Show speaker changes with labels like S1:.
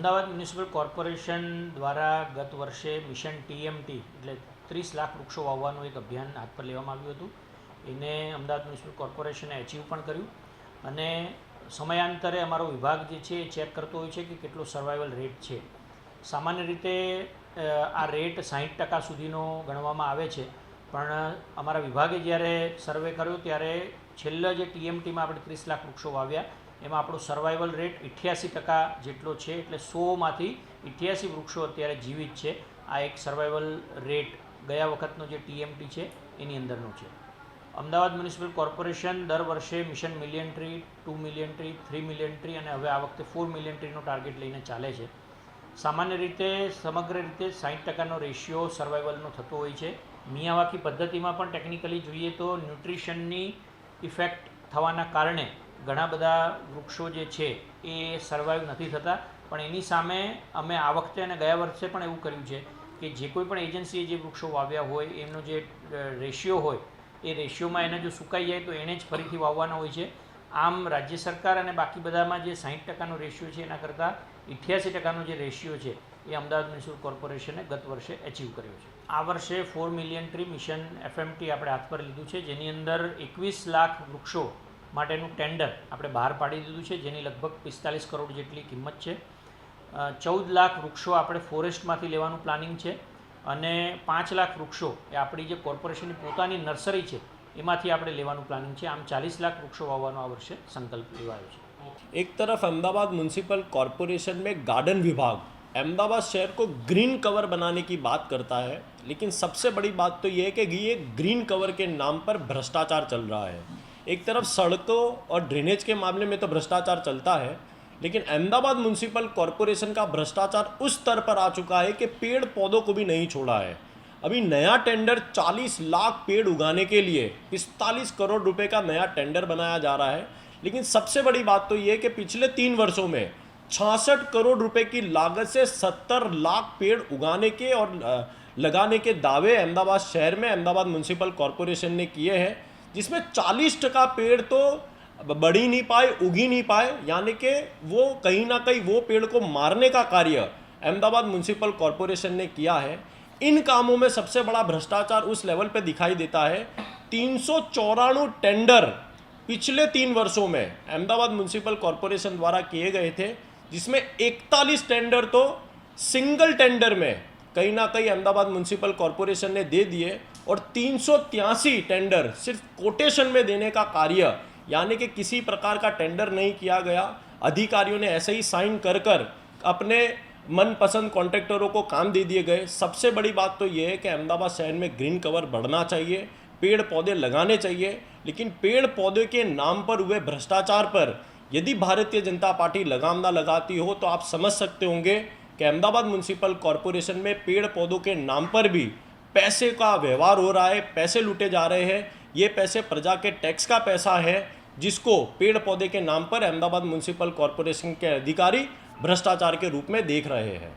S1: Ahmedabad municipal corporation દ્વારા ગત વર્ષે મિશન ટીએમટી એટલે 30 લાખ વૃક્ષો વાવવાનું એક અભિયાન હાથ પર લેવામાં આવ્યું હતું. એને અમદાવાદ મ્યુનિસિપલ કોર્પોરેશને એચીવ પણ કર્યું અને સમયાંતરે અમારો વિભાગ જે છે એ ચેક કરતો હોય છે કે કેટલો સર્વાઈવલ રેટ છે. સામાન્ય રીતે આ રેટ 60% સુધીનો ગણવામાં આવે છે, પણ અમારા વિભાગે જ્યારે સર્વે કર્યો ત્યારે છેલ્લા જે ટીએમટીમાં આપણે 30 લાખ વૃક્ષો વાવ્યા એમાં આપણો સર્વાઈવલ રેટ 88% જેટલો છે. એટલે 100માંથી 88 વૃક્ષો અત્યારે જીવિત છે. આ એક સર્વાઈવલ રેટ ગયા વખતનો જે ટીએમટી છે એની અંદરનો છે. અમદાવાદ મ્યુનિસિપલ કોર્પોરેશન દર વર્ષે mission million tree, 2 million tree, 3 million tree અને હવે આ વખતે 4 મિલિયન ટ્રીનો ટાર્ગેટ લઈને ચાલે છે. સામાન્ય રીતે સમગ્ર રીતે 60%નો રેશિયો સર્વાઈવલનો થતો હોય છે. મિયાવાકી પદ્ધતિમાં પણ ટેકનિકલી જોઈએ તો ન્યુટ્રિશનની ઇફેક્ટ થવાના કારણે ઘણા બધા વૃક્ષો જે છે એ સર્વાઈવ નથી થતા, પણ એની સામે અમે આ વખતે અને ગયા વર્ષે પણ એવું કર્યું છે કે જે કોઈ પણ એજન્સીએ જે વૃક્ષો વાવ્યા હોય એમનો જે રેશિયો હોય એ રેશિયોમાં એને જો સુકાઈ જાય તો એને જ ફરીથી વાવવાના હોય છે. આમ રાજ્ય સરકાર અને બાકી બધામાં જે 60%નો રેશિયો છે એના કરતાં 88%નો જે રેશિયો છે એ અમદાવાદ મ્યુનિસિપલ કોર્પોરેશને ગત વર્ષે એચીવ કર્યો છે. આ વર્ષે 4 મિલિયન ટ્રી મિશન એફએમટી આપણે હાથ પર લીધું છે, જેની અંદર 21 લાખ વૃક્ષો માટેનું ટેન્ડર આપણે બહાર પાડી દીધું છે, જેની લગભગ 45 કરોડ જેટલી કિંમત છે. 14 લાખ વૃક્ષો આપણે ફોરેસ્ટમાંથી લેવાનું પ્લાનિંગ છે અને 5 લાખ વૃક્ષો એ આપણી જે કોર્પોરેશનની પોતાની નર્સરી છે એમાંથી આપણે લેવાનું પ્લાનિંગ છે. આમ 40 લાખ વૃક્ષો વાવવાનો આ વર્ષે સંકલ્પ લેવાયો છે.
S2: एक तरफ अहमदाबाद म्यूनसिपल कॉरपोरेशन में गार्डन विभाग अहमदाबाद शहर को ग्रीन कवर बनाने की बात करता है, लेकिन सबसे बड़ी बात तो ये है कि ये ग्रीन कवर के नाम पर भ्रष्टाचार चल रहा है. एक तरफ सड़कों और ड्रेनेज के मामले में तो भ्रष्टाचार चलता है, लेकिन अहमदाबाद म्यूनसिपल कॉरपोरेशन का भ्रष्टाचार उस स्तर पर आ चुका है कि पेड़ पौधों को भी नहीं छोड़ा है. अभी नया टेंडर 40 लाख पेड़ उगाने के लिए 45 करोड़ रुपए का नया टेंडर बनाया जा रहा है. लेकिन सबसे बड़ी बात तो ये है कि पिछले 3 वर्षों में 66 करोड़ रुपए की लागत से 70 लाख पेड़ उगाने के और लगाने के दावे अहमदाबाद शहर में अहमदाबाद म्यूनसिपल कॉरपोरेशन ने किए हैं, जिसमें 40% पेड़ तो बढ़ ही नहीं पाए, उग ही नहीं पाए. यानी कि वो कहीं ना कहीं वो पेड़ को मारने का कार्य अहमदाबाद म्यूनसिपल कॉरपोरेशन ने किया है. इन कामों में सबसे बड़ा भ्रष्टाचार उस लेवल पे दिखाई देता है. 394 टेंडर पिछले 3 वर्षों में अहमदाबाद म्यूनसिपल कॉरपोरेशन द्वारा किए गए थे, जिसमें 41 टेंडर तो सिंगल टेंडर में कहीं ना कहीं अहमदाबाद म्यूनसिपल कॉरपोरेशन ने दे दिए और 383 टेंडर सिर्फ कोटेशन में देने का कार्य, यानी कि किसी प्रकार का टेंडर नहीं किया गया. अधिकारियों ने ऐसे ही साइन कर कर अपने मनपसंद कॉन्ट्रैक्टरों को काम दे दिए गए. सबसे बड़ी बात तो ये है कि अहमदाबाद शहर में ग्रीन कवर बढ़ना चाहिए, पेड़ पौधे लगाने चाहिए, लेकिन पेड़ पौधे के नाम पर हुए भ्रष्टाचार पर यदि भारतीय जनता पार्टी लगाम ना लगाती हो तो आप समझ सकते होंगे कि अहमदाबाद म्यूनसिपल कॉरपोरेशन में पेड़ पौधों के नाम पर भी पैसे का व्यवहार हो रहा है, पैसे लूटे जा रहे हैं. ये पैसे प्रजा के टैक्स का पैसा है, जिसको पेड़ पौधे के नाम पर अहमदाबाद म्यूनसिपल कॉरपोरेशन के अधिकारी भ्रष्टाचार के रूप में देख रहे हैं.